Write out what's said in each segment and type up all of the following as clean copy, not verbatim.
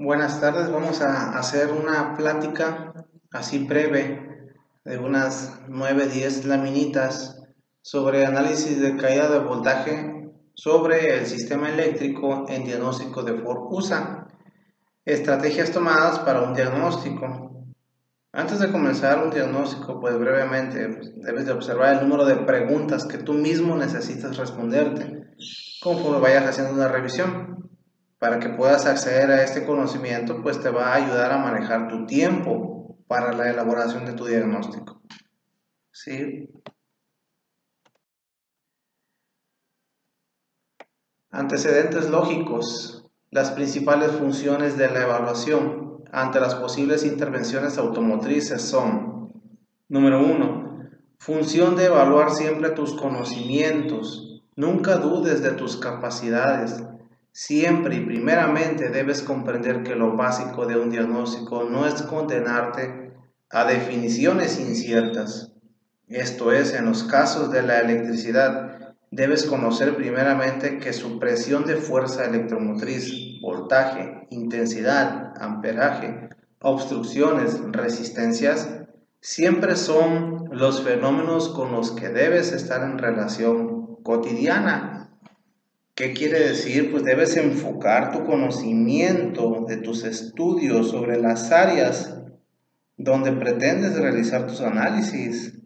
Buenas tardes, vamos a hacer una plática así breve de unas 9-10 laminitas sobre análisis de caída de voltaje sobre el sistema eléctrico en diagnóstico de Ford USA. Estrategias tomadas para un diagnóstico. Antes de comenzar un diagnóstico, pues brevemente debes de observar el número de preguntas que tú mismo necesitas responderte conforme vayas haciendo una revisión. Para que puedas acceder a este conocimiento, pues te va a ayudar a manejar tu tiempo para la elaboración de tu diagnóstico. ¿Sí? Antecedentes lógicos. Las principales funciones de la evaluación ante las posibles intervenciones automotrices son: número 1. Función de evaluar siempre tus conocimientos. Nunca dudes de tus capacidades. Siempre y primeramente debes comprender que lo básico de un diagnóstico no es condenarte a definiciones inciertas. Esto es, en los casos de la electricidad, debes conocer primeramente que su presión de fuerza electromotriz, voltaje, intensidad, amperaje, obstrucciones, resistencias, siempre son los fenómenos con los que debes estar en relación cotidiana. ¿Qué quiere decir? Pues debes enfocar tu conocimiento de tus estudios sobre las áreas donde pretendes realizar tus análisis.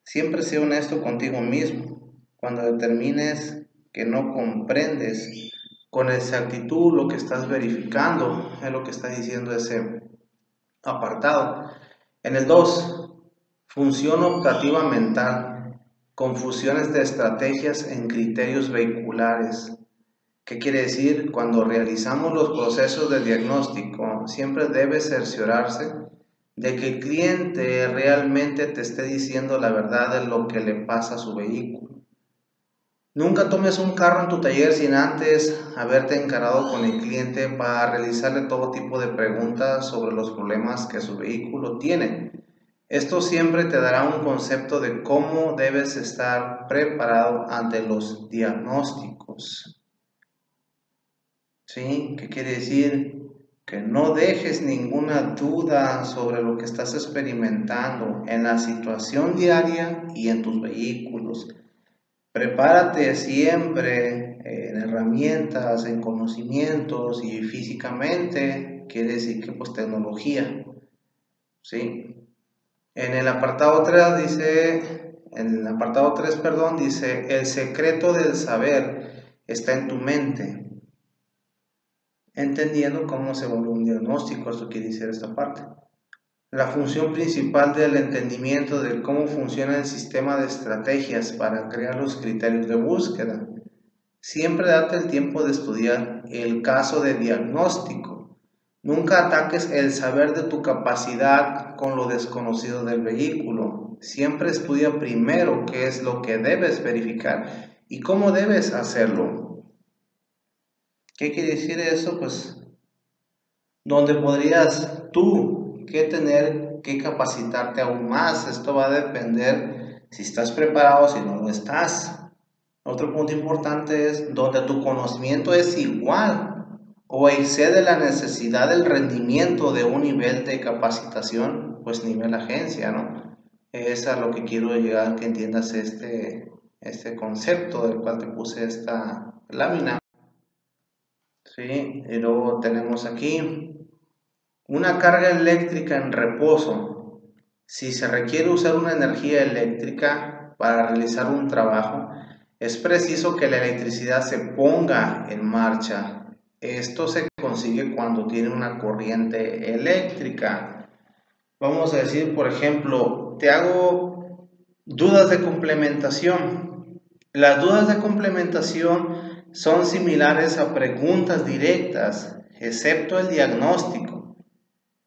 Siempre sé honesto contigo mismo. Cuando determines que no comprendes con exactitud lo que estás verificando, es lo que está diciendo ese apartado. En el 2, función optativa mental, confusiones de estrategias en criterios vehiculares. ¿Qué quiere decir? Cuando realizamos los procesos de diagnóstico, siempre debe cerciorarse de que el cliente realmente te esté diciendo la verdad de lo que le pasa a su vehículo. Nunca tomes un carro en tu taller sin antes haberte encarado con el cliente para realizarle todo tipo de preguntas sobre los problemas que su vehículo tiene. Esto siempre te dará un concepto de cómo debes estar preparado ante los diagnósticos. ¿Sí? ¿Qué quiere decir? Que no dejes ninguna duda sobre lo que estás experimentando en la situación diaria y en tus vehículos. Prepárate siempre en herramientas, en conocimientos y físicamente, quiere decir que pues tecnología. ¿Sí? En el apartado 3 dice, dice, el secreto del saber está en tu mente. Entendiendo cómo se vuelve un diagnóstico, esto quiere decir esta parte. La función principal del entendimiento de cómo funciona el sistema de estrategias para crear los criterios de búsqueda. Siempre date el tiempo de estudiar el caso de diagnóstico. Nunca ataques el saber de tu capacidad con lo desconocido del vehículo. Siempre estudia primero qué es lo que debes verificar y cómo debes hacerlo. ¿Qué quiere decir eso? Pues donde podrías tú que capacitarte aún más. Esto va a depender si estás preparado o si no lo estás. Otro punto importante es donde tu conocimiento es igual o excede la necesidad del rendimiento de un nivel de capacitación, pues nivel agencia, ¿no? Es a lo que quiero llegar, que entiendas este concepto del cual te puse esta lámina. Sí, y luego tenemos aquí una carga eléctrica en reposo. Si se requiere usar una energía eléctrica para realizar un trabajo, es preciso que la electricidad se ponga en marcha. Esto se consigue cuando tiene una corriente eléctrica. Vamos a decir, por ejemplo, te hago dudas de complementación. Las dudas de complementación son similares a preguntas directas, excepto el diagnóstico.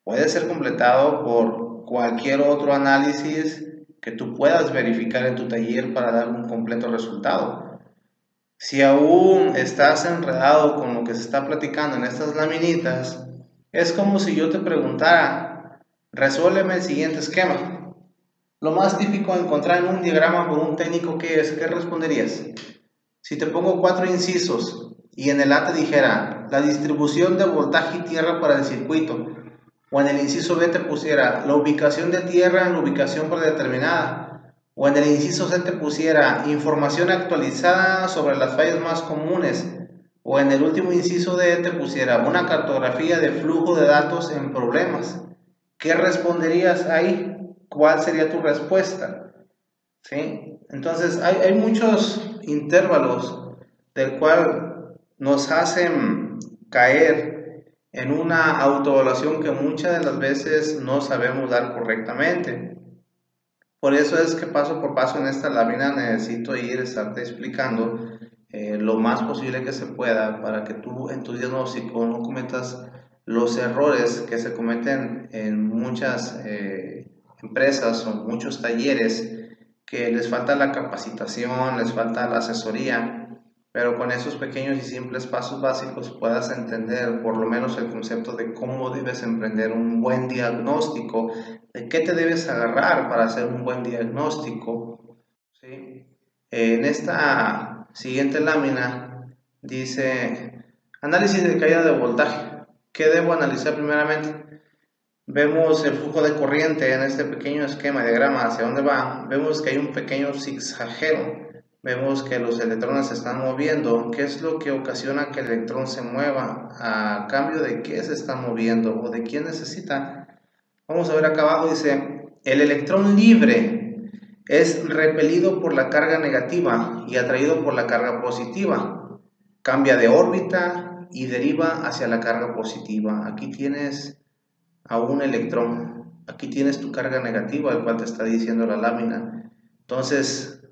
Puede ser completado por cualquier otro análisis que tú puedas verificar en tu taller para dar un completo resultado. Si aún estás enredado con lo que se está platicando en estas laminitas, es como si yo te preguntara, resuélveme el siguiente esquema. Lo más típico de encontrar en un diagrama por un técnico, ¿qué es? ¿Qué responderías? Si te pongo 4 incisos y en el A te dijera la distribución de voltaje y tierra para el circuito, o en el inciso B te pusiera la ubicación de tierra en la ubicación predeterminada, o en el inciso C te pusiera información actualizada sobre las fallas más comunes, o en el último inciso D te pusiera una cartografía de flujo de datos en problemas, ¿qué responderías ahí? ¿Cuál sería tu respuesta? ¿Sí? Entonces hay muchos intervalos del cual nos hacen caer en una autoevaluación que muchas de las veces no sabemos dar correctamente. Por eso es que paso por paso en esta lámina necesito estarte explicando lo más posible que se pueda para que tú en tu diagnóstico no cometas los errores que se cometen en muchas empresas o muchos talleres, que les falta la capacitación, les falta la asesoría, pero con esos pequeños y simples pasos básicos puedas entender por lo menos el concepto de cómo debes emprender un buen diagnóstico, de qué te debes agarrar para hacer un buen diagnóstico, ¿sí? En esta siguiente lámina dice análisis de caída de voltaje. ¿Qué debo analizar primeramente? Vemos el flujo de corriente en este pequeño esquema de diagrama hacia dónde va. Vemos que hay un pequeño zigzaguero. Vemos que los electrones se están moviendo. ¿Qué es lo que ocasiona que el electrón se mueva? ¿A cambio de qué se está moviendo o de quién necesita? Vamos a ver acá abajo, dice, el electrón libre es repelido por la carga negativa y atraído por la carga positiva. Cambia de órbita y deriva hacia la carga positiva. Aquí tienes a un electrón. Aquí tienes tu carga negativa, el cual te está diciendo la lámina. Entonces,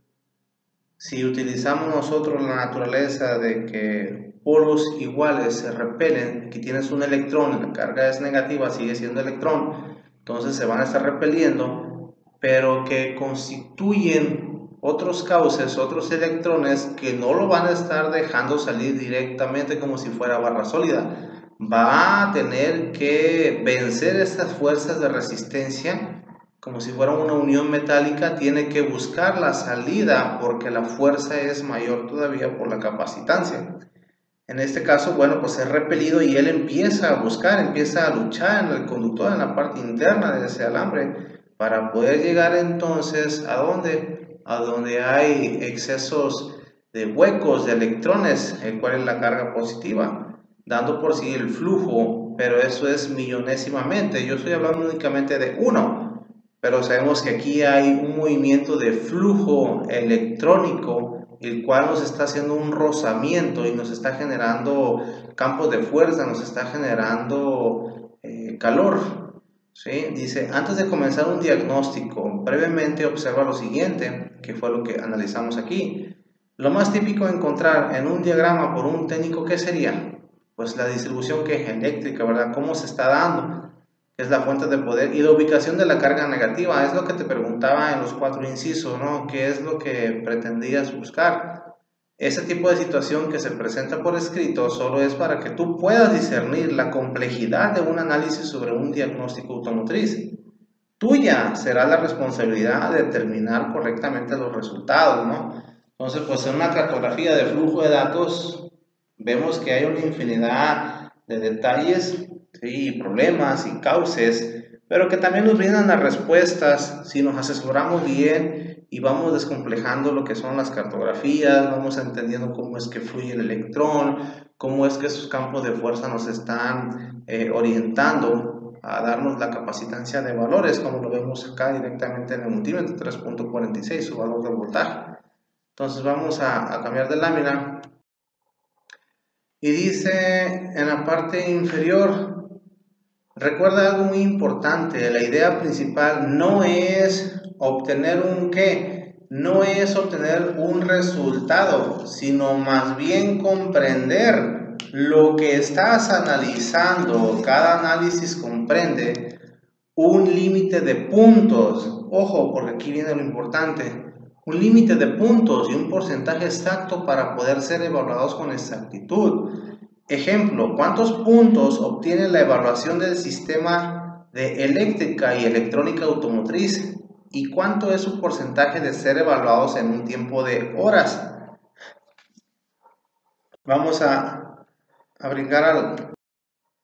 si utilizamos nosotros la naturaleza de que polos iguales se repelen, aquí tienes un electrón, la carga es negativa, sigue siendo electrón, entonces se van a estar repeliendo, pero que constituyen otros cauces, otros electrones que no lo van a estar dejando salir directamente como si fuera barra sólida. Va a tener que vencer estas fuerzas de resistencia como si fuera una unión metálica, tiene que buscar la salida porque la fuerza es mayor todavía por la capacitancia. En este caso, bueno, pues es repelido y él empieza a buscar, empieza a luchar en el conductor, en la parte interna de ese alambre, para poder llegar entonces ¿a dónde? A donde hay excesos de huecos de electrones, el cual es la carga positiva, dando por sí el flujo, pero eso es millonésimamente. Yo estoy hablando únicamente de uno, pero sabemos que aquí hay un movimiento de flujo electrónico, el cual nos está haciendo un rozamiento y nos está generando campos de fuerza, nos está generando calor. ¿Sí? Dice, antes de comenzar un diagnóstico, brevemente observa lo siguiente, que fue lo que analizamos aquí. Lo más típico de encontrar en un diagrama por un técnico, ¿qué sería? Pues la distribución que es eléctrica, ¿verdad? ¿Cómo se está dando? Es la fuente de poder y la ubicación de la carga negativa, es lo que te preguntaba en los 4 incisos, ¿no? ¿Qué es lo que pretendías buscar? Ese tipo de situación que se presenta por escrito solo es para que tú puedas discernir la complejidad de un análisis sobre un diagnóstico automotriz. Tuya será la responsabilidad de determinar correctamente los resultados, ¿no? Entonces, pues en una cartografía de flujo de datos vemos que hay una infinidad de detalles, ¿sí? Problemas y cauces, pero que también nos brindan las respuestas si nos asesoramos bien y vamos descomplejando lo que son las cartografías, vamos entendiendo cómo es que fluye el electrón, cómo es que sus campos de fuerza nos están orientando a darnos la capacitancia de valores, como lo vemos acá directamente en el multímetro 3.46, su valor de voltaje. Entonces vamos a cambiar de lámina. Y dice en la parte inferior, recuerda algo muy importante, la idea principal no es obtener un qué, no es obtener un resultado, sino más bien comprender lo que estás analizando. Cada análisis comprende un límite de puntos, ojo, porque aquí viene lo importante, un límite de puntos y un porcentaje exacto para poder ser evaluados con exactitud. Ejemplo, ¿cuántos puntos obtiene la evaluación del sistema de eléctrica y electrónica automotriz? ¿Y cuánto es su porcentaje de ser evaluados en un tiempo de horas? Vamos a brincar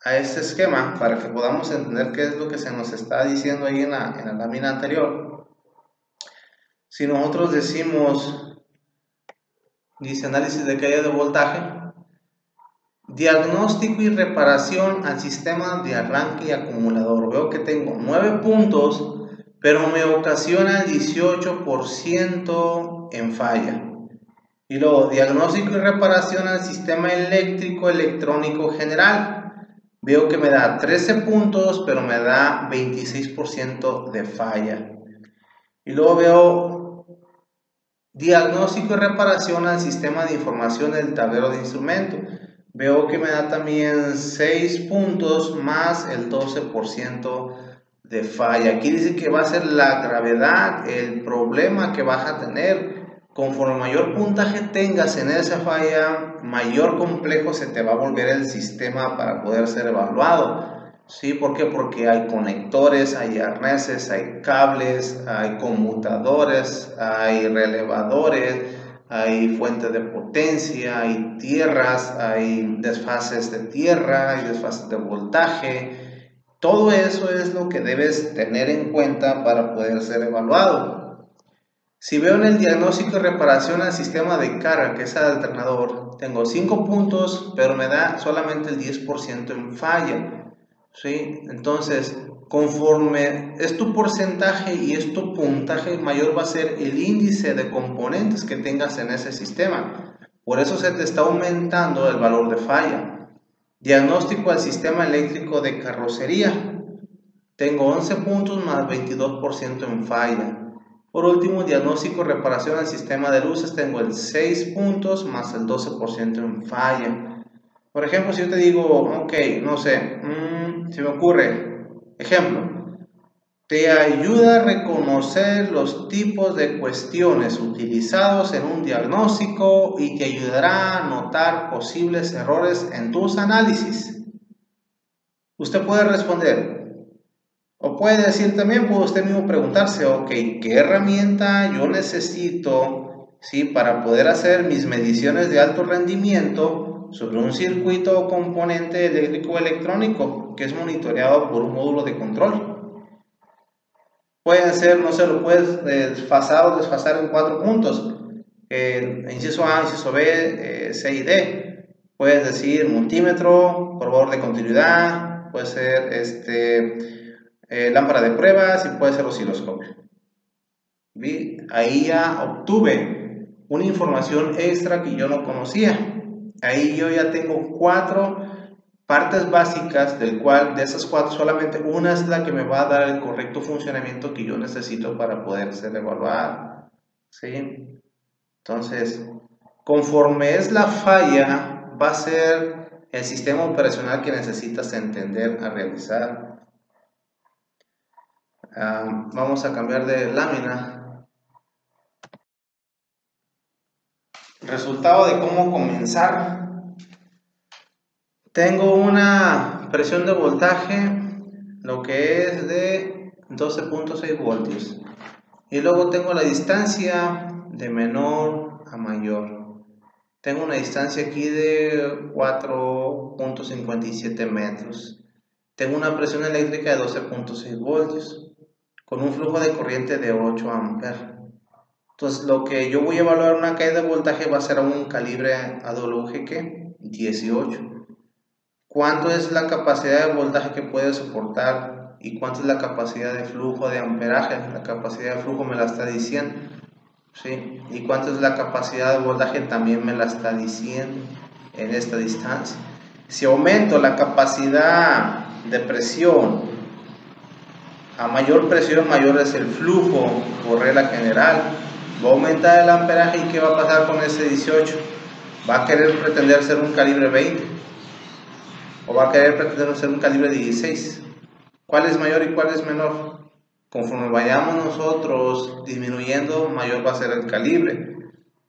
a este esquema para que podamos entender qué es lo que se nos está diciendo ahí en la lámina anterior. Si nosotros decimos, dice análisis de caída de voltaje, diagnóstico y reparación al sistema de arranque y acumulador. Veo que tengo 9 puntos, pero me ocasiona el 18% en falla. Y luego, diagnóstico y reparación al sistema eléctrico electrónico general. Veo que me da 13 puntos, pero me da 26% de falla. Y luego veo diagnóstico y reparación al sistema de información del tablero de instrumento. Veo que me da también 6 puntos más el 12% de falla. Aquí dice que va a ser la gravedad, el problema que vas a tener. Conforme mayor puntaje tengas en esa falla, mayor complejo se te va a volver el sistema para poder ser evaluado. ¿Sí? ¿Por qué? Porque hay conectores, hay arneses, hay cables, hay conmutadores, hay relevadores, hay fuentes de potencia, hay tierras, hay desfases de tierra, hay desfases de voltaje. Todo eso es lo que debes tener en cuenta para poder ser evaluado. Si veo en el diagnóstico y reparación al sistema de carga, que es el alternador, tengo 5 puntos, pero me da solamente el 10% en falla. ¿Sí? Entonces, conforme es tu porcentaje y es tu puntaje, mayor va a ser el índice de componentes que tengas en ese sistema. Por eso se te está aumentando el valor de falla. Diagnóstico al sistema eléctrico de carrocería. Tengo 11 puntos más 22% en falla. Por último, diagnóstico y reparación al sistema de luces. Tengo el 6 puntos más el 12% en falla. Por ejemplo, si yo te digo, ok, no sé, se me ocurre, ejemplo, te ayuda a reconocer los tipos de cuestiones utilizados en un diagnóstico y te ayudará a notar posibles errores en tus análisis. Usted puede responder, o puede decir también, puede usted mismo preguntarse, ok, ¿qué herramienta yo necesito, ¿sí? Para poder hacer mis mediciones de alto rendimiento sobre un circuito o componente eléctrico o electrónico que es monitoreado por un módulo de control? Pueden ser, no sé, lo puedes desfasar o desfasar en 4 puntos. Inciso A, inciso B, C y D. Puedes decir multímetro, probador de continuidad, puede ser lámpara de pruebas y puede ser osciloscopio. ¿Sí? Ahí ya obtuve una información extra que yo no conocía. Ahí yo ya tengo 4 partes básicas, del cual de esas 4 solamente una es la que me va a dar el correcto funcionamiento que yo necesito para poder ser evaluado. ¿Sí? Entonces, conforme es la falla, va a ser el sistema operacional que necesitas entender a realizar. Vamos a cambiar de lámina. Resultado de cómo comenzar. Tengo una presión de voltaje, lo que es de 12.6 voltios. Y luego tengo la distancia de menor a mayor. Tengo una distancia aquí de 4.57 metros. Tengo una presión eléctrica de 12.6 voltios con un flujo de corriente de 8 amperes. Entonces, lo que yo voy a evaluar una caída de voltaje va a ser a un calibre AWG 18. ¿Cuánto es la capacidad de voltaje que puede soportar? ¿Y cuánto es la capacidad de flujo de amperaje? La capacidad de flujo me la está diciendo. ¿Sí? ¿Y cuánto es la capacidad de voltaje? También me la está diciendo en esta distancia. Si aumento la capacidad de presión, a mayor presión, mayor es el flujo por regla general. Va a aumentar el amperaje y ¿qué va a pasar con ese 18? ¿Va a querer pretender ser un calibre 20? ¿O va a querer pretender ser un calibre 16? ¿Cuál es mayor y cuál es menor? Conforme vayamos nosotros disminuyendo, mayor va a ser el calibre.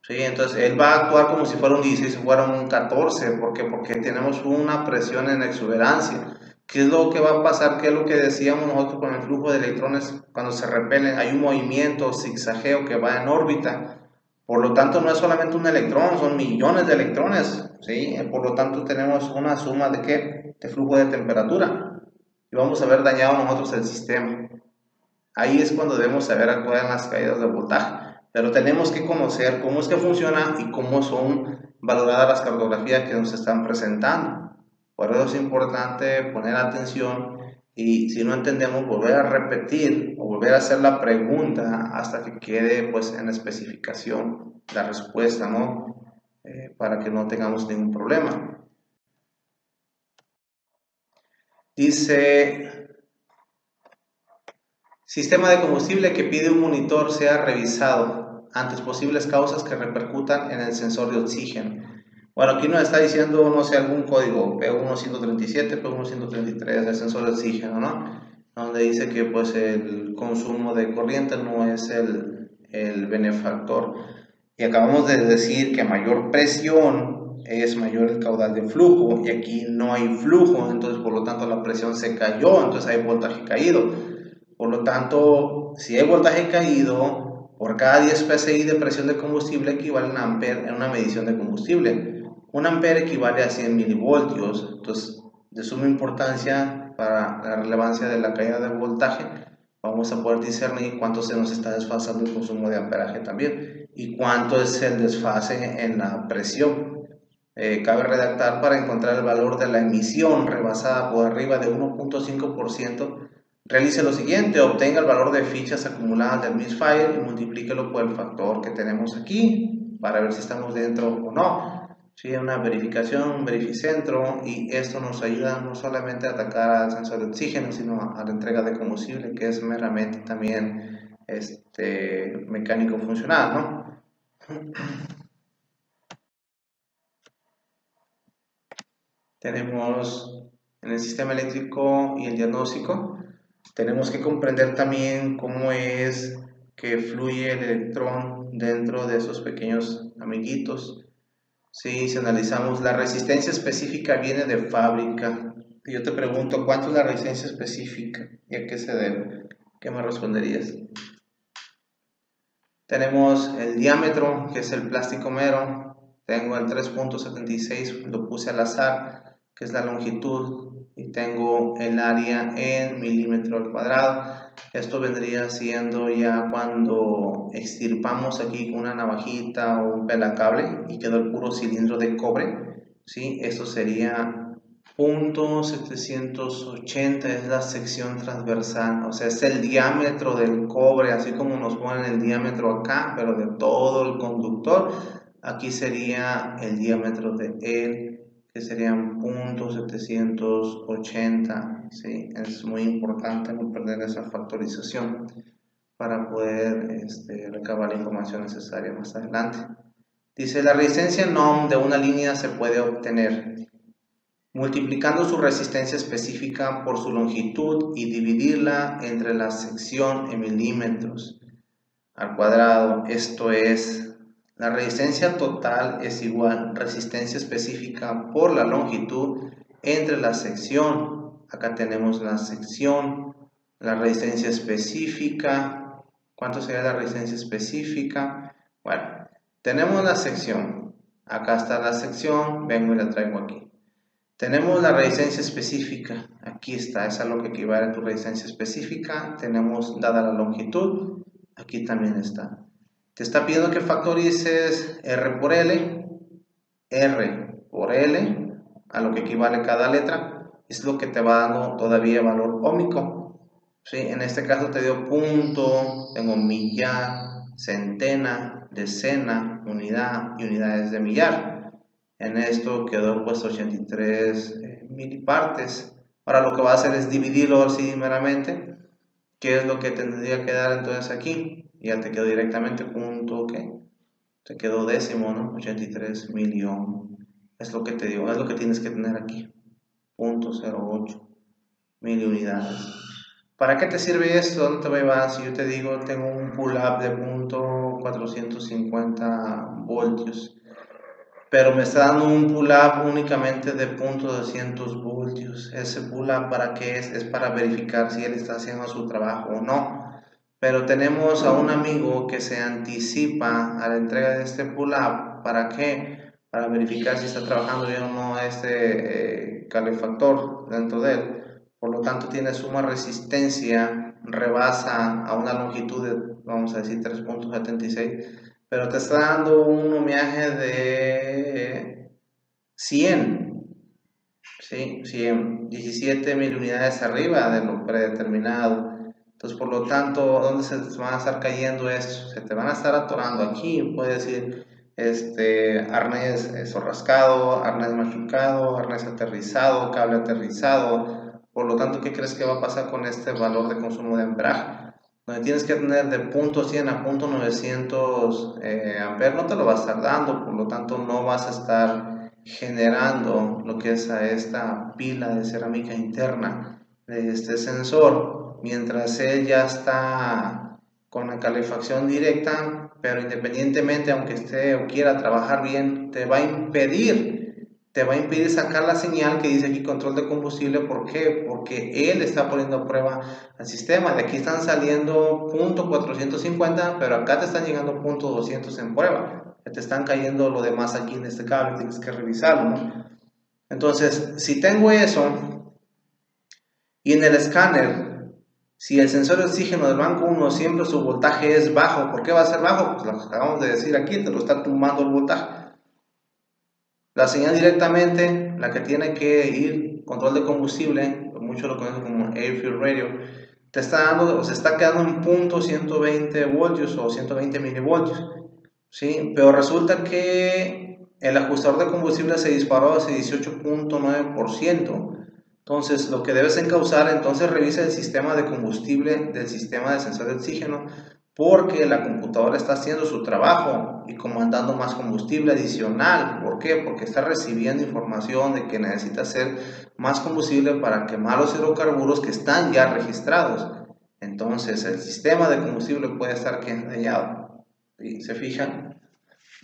¿Sí? Entonces él va a actuar como si fuera un 16 o fuera un 14. ¿Por qué? Porque tenemos una presión en exuberancia. ¿Qué es lo que va a pasar? ¿Qué es lo que decíamos nosotros con el flujo de electrones cuando se repelen? Hay un movimiento zigzagueo que va en órbita. Por lo tanto, no es solamente un electrón, son millones de electrones, ¿sí? Por lo tanto, tenemos una suma de ¿qué? De flujo de temperatura. Y vamos a haber dañado nosotros el sistema. Ahí es cuando debemos saber actuar en las caídas de voltaje. Pero tenemos que conocer cómo es que funciona y cómo son valoradas las cartografías que nos están presentando. Por eso es importante poner atención y si no entendemos volver a repetir o volver a hacer la pregunta hasta que quede pues en la especificación la respuesta, ¿no? Para que no tengamos ningún problema. Dice, sistema de combustible que pide un monitor sea revisado ante posibles causas que repercutan en el sensor de oxígeno. Bueno, aquí nos está diciendo, no sé, algún código, P1137, P1133, el sensor de oxígeno, ¿no? Donde dice que pues el consumo de corriente no es el benefactor. Y acabamos de decir que a mayor presión es mayor el caudal de flujo, y aquí no hay flujo, entonces por lo tanto la presión se cayó, entonces hay voltaje caído. Por lo tanto, si hay voltaje caído, por cada 10 psi de presión de combustible equivale a un ampere en una medición de combustible. Un ampere equivale a 100 milivoltios, entonces de suma importancia para la relevancia de la caída de voltaje. Vamos a poder discernir cuánto se nos está desfasando el consumo de amperaje también y cuánto es el desfase en la presión. Cabe redactar para encontrar el valor de la emisión rebasada por arriba de 1.5%. Realice lo siguiente: obtenga el valor de fichas acumuladas del misfire y multiplíquelo por el factor que tenemos aquí para ver si estamos dentro o no. Sí, una verificación, un verificentro, y esto nos ayuda no solamente a atacar al sensor de oxígeno, sino a la entrega de combustible, que es meramente también mecánico funcional, ¿no? Tenemos en el sistema eléctrico y el diagnóstico, tenemos que comprender también cómo es que fluye el electrón dentro de esos pequeños amiguitos. Sí, si analizamos, la resistencia específica viene de fábrica. Y yo te pregunto, ¿cuánto es la resistencia específica y a qué se debe? ¿Qué me responderías? Tenemos el diámetro, que es el plástico mero. Tengo el 3.76, lo puse al azar, que es la longitud. Y tengo el área en milímetro al cuadrado. Esto vendría siendo ya cuando extirpamos aquí con una navajita o un pelacable y quedó el puro cilindro de cobre, ¿sí? Esto sería .780, es la sección transversal, o sea, es el diámetro del cobre, así como nos ponen el diámetro acá, pero de todo el conductor. Aquí sería el diámetro de él, que serían .780, ¿sí? Es muy importante no perder esa factorización para poder recabar la información necesaria más adelante. Dice, la resistencia NOM de una línea se puede obtener multiplicando su resistencia específica por su longitud y dividirla entre la sección en milímetros al cuadrado. Esto es, la resistencia total es igual resistencia específica por la longitud entre la sección. Acá tenemos la sección, la resistencia específica. ¿Cuánto sería la resistencia específica? Bueno, tenemos la sección. Acá está la sección, vengo y la traigo aquí. Tenemos la resistencia específica, aquí está, es a lo que equivale a tu resistencia específica. Tenemos dada la longitud, aquí también está. Te está pidiendo que factorices R por L, a lo que equivale cada letra, es lo que te va dando todavía valor óhmico. ¿Sí? En este caso te dio punto, tengo millar, centena, decena, unidad y unidades de millar. En esto quedó puesto 83 milipartes. Ahora lo que va a hacer es dividirlo así meramente. ¿Qué es lo que tendría que dar entonces aquí? Ya te quedó directamente punto, ¿qué? Te quedó décimo, ¿no? 83 millón. Es lo que te digo, es lo que tienes que tener aquí. 0.08 miliunidades. ¿Para qué te sirve esto? ¿Dónde te va a llevar? Si yo te digo, tengo un pull-up de .450 voltios. Pero me está dando un pull-up únicamente de .200 voltios. Ese pull-up, ¿para qué es? Es para verificar si él está haciendo su trabajo o no. pero tenemos a un amigo que se anticipa a la entrega de este pull-up. ¿Para qué? Para verificar si está trabajando bien o no este calefactor dentro de él. Por lo tanto, tiene suma resistencia, rebasa a una longitud de, vamos a decir, 3.76, pero te está dando un homeaje de 100, ¿sí? 100, 17 mil unidades arriba de lo predeterminado. Entonces, por lo tanto, ¿dónde se van a estar cayendo estos? Se te van a estar atorando aquí, puede decir, arnés sorrascado, arnés machucado, arnés aterrizado, cable aterrizado. Por lo tanto, ¿qué crees que va a pasar con este valor de consumo de amperaje? Donde tienes que tener de punto 100 a punto 900 amperes, no te lo va a estar dando, por lo tanto no vas a estar generando lo que es a esta pila de cerámica interna de este sensor, mientras él ya está con la calefacción directa, pero independientemente, aunque esté o quiera trabajar bien, te va a impedir sacar la señal que dice aquí control de combustible. ¿Por qué? Porque él está poniendo a prueba al sistema. De aquí están saliendo .450, pero acá te están llegando .200 en prueba. Te están cayendo lo demás aquí en este cable, tienes que revisarlo, ¿no? Entonces, si tengo eso y en el escáner, si el sensor de oxígeno del banco 1 siempre su voltaje es bajo, ¿por qué va a ser bajo? Pues lo acabamos de decir aquí, te lo está tumbando el voltaje. La señal directamente, la que tiene que ir, control de combustible, muchos lo conocen como Air Fuel Radio, te está dando, o se está quedando en punto 120 voltios o 120 milivoltios, ¿sí? Pero resulta que el ajustador de combustible se disparó a ese 18.9%. Entonces, lo que debes encauzar, entonces revisa el sistema de combustible del sistema de sensor de oxígeno, porque la computadora está haciendo su trabajo y comandando más combustible adicional. ¿Por qué? Porque está recibiendo información de que necesita hacer más combustible para quemar los hidrocarburos que están ya registrados. Entonces, el sistema de combustible puede estar dañado. ¿Sí? ¿Se fijan?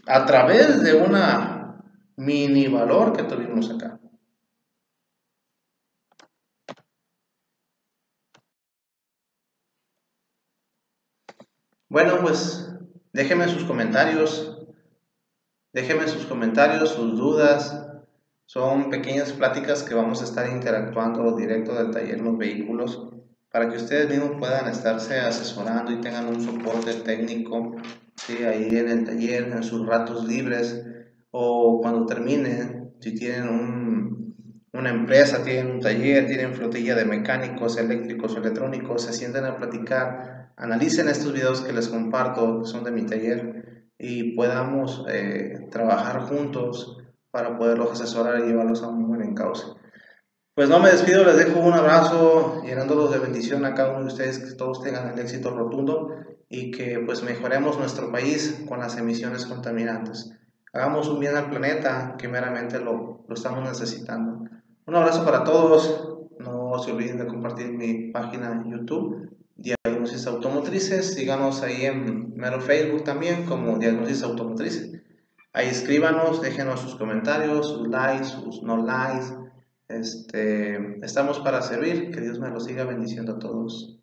A través de una mini valor que tuvimos acá. Bueno, pues déjenme sus comentarios, sus dudas. Son pequeñas pláticas que vamos a estar interactuando directo del taller en los vehículos para que ustedes mismos puedan estarse asesorando y tengan un soporte técnico, ¿sí? Ahí en el taller, en sus ratos libres, o cuando terminen, si tienen una empresa, tienen un taller, tienen flotilla de mecánicos, eléctricos o electrónicos, se sienten a platicar, analicen estos videos que les comparto, que son de mi taller, y podamos trabajar juntos para poderlos asesorar y llevarlos a un buen encauce. Pues no me despido, les dejo un abrazo llenándolos de bendición a cada uno de ustedes, que todos tengan el éxito rotundo y que pues mejoremos nuestro país con las emisiones contaminantes. Hagamos un bien al planeta, que meramente lo estamos necesitando. Un abrazo para todos, no se olviden de compartir mi página en YouTube, Diagnosis Automotrices, síganos ahí en mero Facebook también como Diagnosis Automotrices. Ahí escríbanos, déjenos sus comentarios, sus likes, sus no likes. Estamos para servir. Que Dios me los siga bendiciendo a todos.